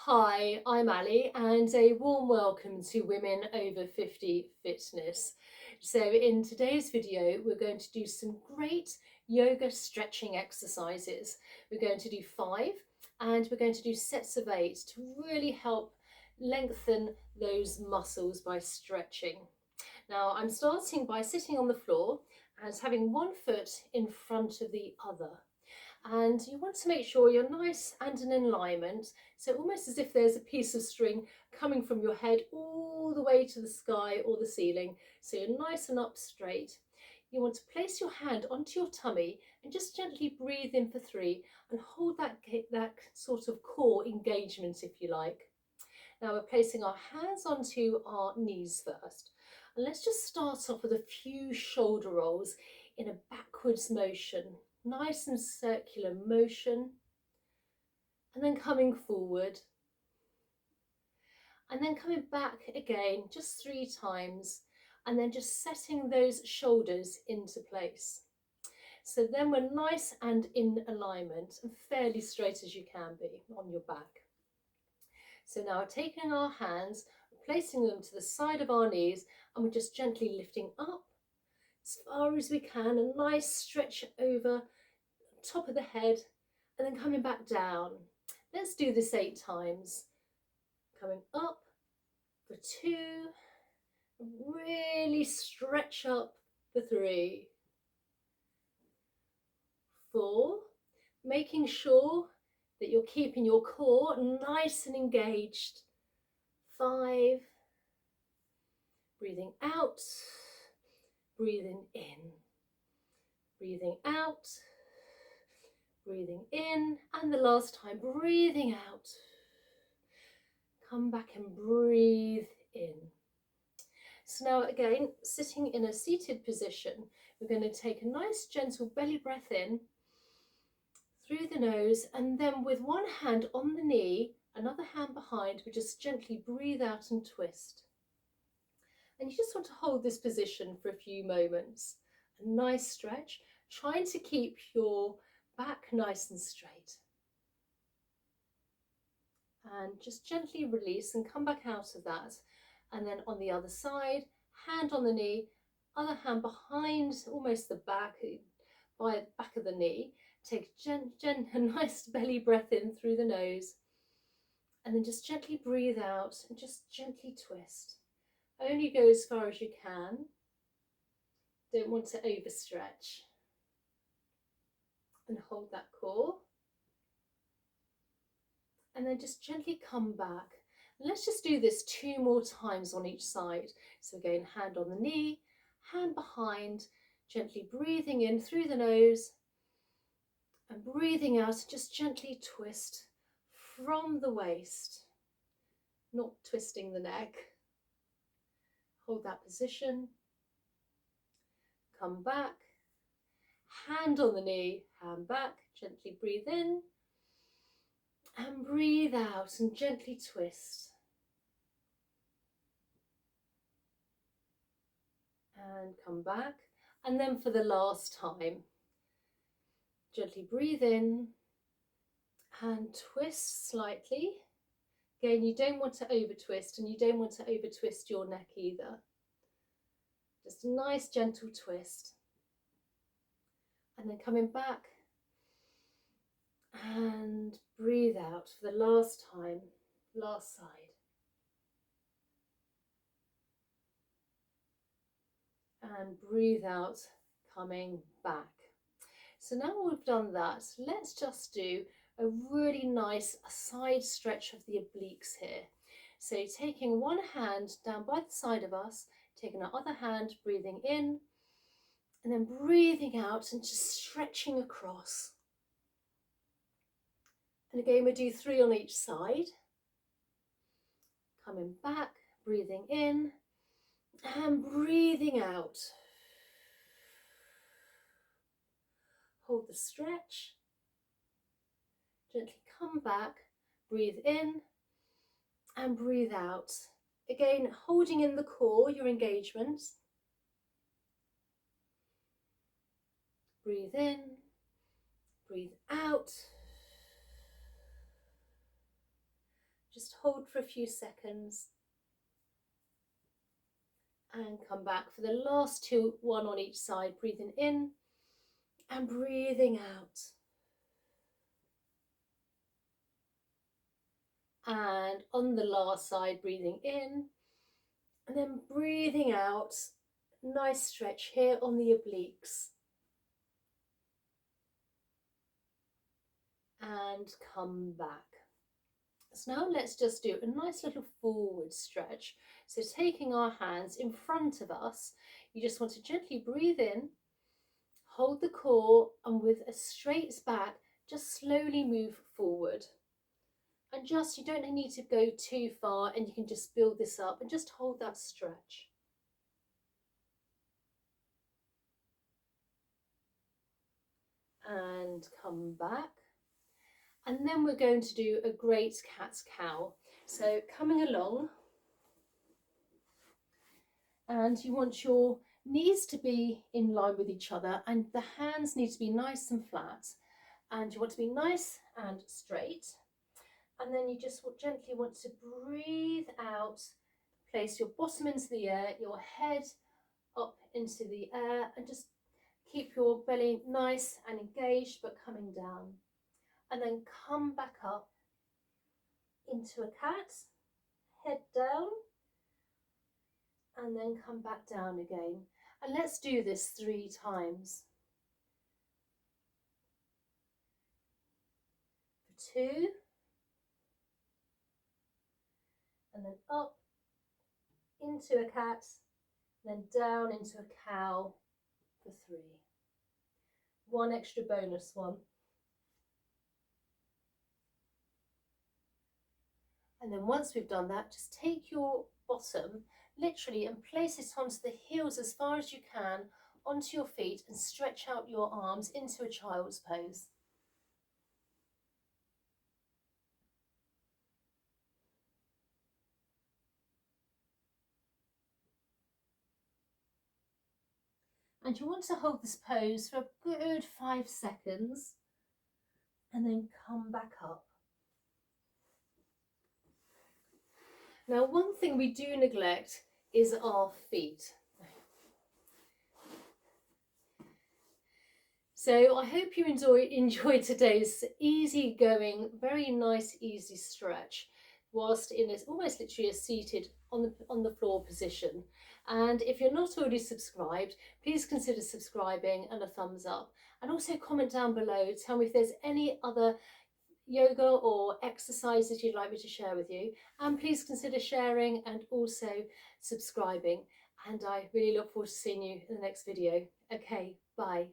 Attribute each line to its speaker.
Speaker 1: Hi, I'm Ali and a warm welcome to Women Over 50 Fitness. So in today's video we're going to do some great yoga stretching exercises. We're going to do 5 and we're going to do sets of 8 to really help lengthen those muscles by stretching. Now I'm starting by sitting on the floor and having one foot in front of the other. And you want to make sure you're nice and in alignment, so almost as if there's a piece of string coming from your head all the way to the sky or the ceiling, so you're nice and up straight. You want to place your hand onto your tummy and just gently breathe in for 3 and hold that sort of core engagement, if you like. Now we're placing our hands onto our knees first, and let's just start off with a few shoulder rolls in a backwards motion. Nice and circular motion, and then coming forward, and then coming back again just 3 times, and then just setting those shoulders into place. So then we're nice and in alignment and fairly straight as you can be on your back. So now taking our hands, placing them to the side of our knees, and we're just gently lifting up as far as we can, a nice stretch over top of the head, and then coming back down. Let's do this 8 times. Coming up for 2, really stretch up for 3, 4, making sure that you're keeping your core nice and engaged. 5, breathing out, breathing in, breathing out, breathing in, and the last time, breathing out. Come back and breathe in. So now again, sitting in a seated position, we're going to take a nice gentle belly breath in through the nose, and then with one hand on the knee, another hand behind, we just gently breathe out and twist. And you just want to hold this position for a few moments. A nice stretch, trying to keep your back nice and straight. And just gently release and come back out of that. And then on the other side, hand on the knee, other hand behind almost the back, by the back of the knee. Take a nice belly breath in through the nose, and then just gently breathe out and just gently twist. Only go as far as you can. Don't want to overstretch. And hold that core. And then just gently come back. And let's just do this 2 more times on each side. So again, hand on the knee, hand behind, gently breathing in through the nose and breathing out, just gently twist from the waist, not twisting the neck. Hold that position. Come back, hand on the knee, hand back, gently breathe in and breathe out and gently twist. And come back, and then for the last time, gently breathe in and twist slightly. Again, you don't want to over twist, and you don't want to over twist your neck either. Just a nice gentle twist. And then coming back and breathe out for the last time, last side. And breathe out, coming back. So now we've done that, let's just do a really nice side stretch of the obliques here. So taking one hand down by the side of us, taking our other hand, breathing in, and then breathing out and just stretching across. And again, we do 3 on each side. Coming back, breathing in, and breathing out. Hold the stretch. Gently come back, breathe in, and breathe out. Again, holding in the core, your engagement. Breathe in, breathe out. Just hold for a few seconds and come back for the last two, one on each side, breathing in and breathing out. And on the last side, breathing in and then breathing out. Nice stretch here on the obliques. And come back. So now let's just do a nice little forward stretch. So taking our hands in front of us, you just want to gently breathe in, hold the core, and with a straight back, just slowly move forward. And just, you don't need to go too far, and you can just build this up and just hold that stretch. And come back. And then we're going to do a great cat's cow. So coming along, and you want your knees to be in line with each other and the hands need to be nice and flat. And you want to be nice and straight. And then you just gently want to breathe out, place your bottom into the air, your head up into the air, and just keep your belly nice and engaged but coming down. And then come back up into a cat, head down, and then come back down again. And let's do this 3 times. For 2, and then up into a cat, then down into a cow for 3. One extra bonus one. And then once we've done that, just take your bottom literally and place it onto the heels as far as you can onto your feet and stretch out your arms into a child's pose. And you want to hold this pose for a good 5 seconds and then come back up. Now, one thing we do neglect is our feet. So I hope you enjoyed today's easy going, very nice, easy stretch, whilst in this almost literally a seated on the floor position. And if you're not already subscribed, please consider subscribing and a thumbs up. And also comment down below, tell me if there's any other yoga or exercises you'd like me to share with you. And please consider sharing and also subscribing. And I really look forward to seeing you in the next video. Okay, bye.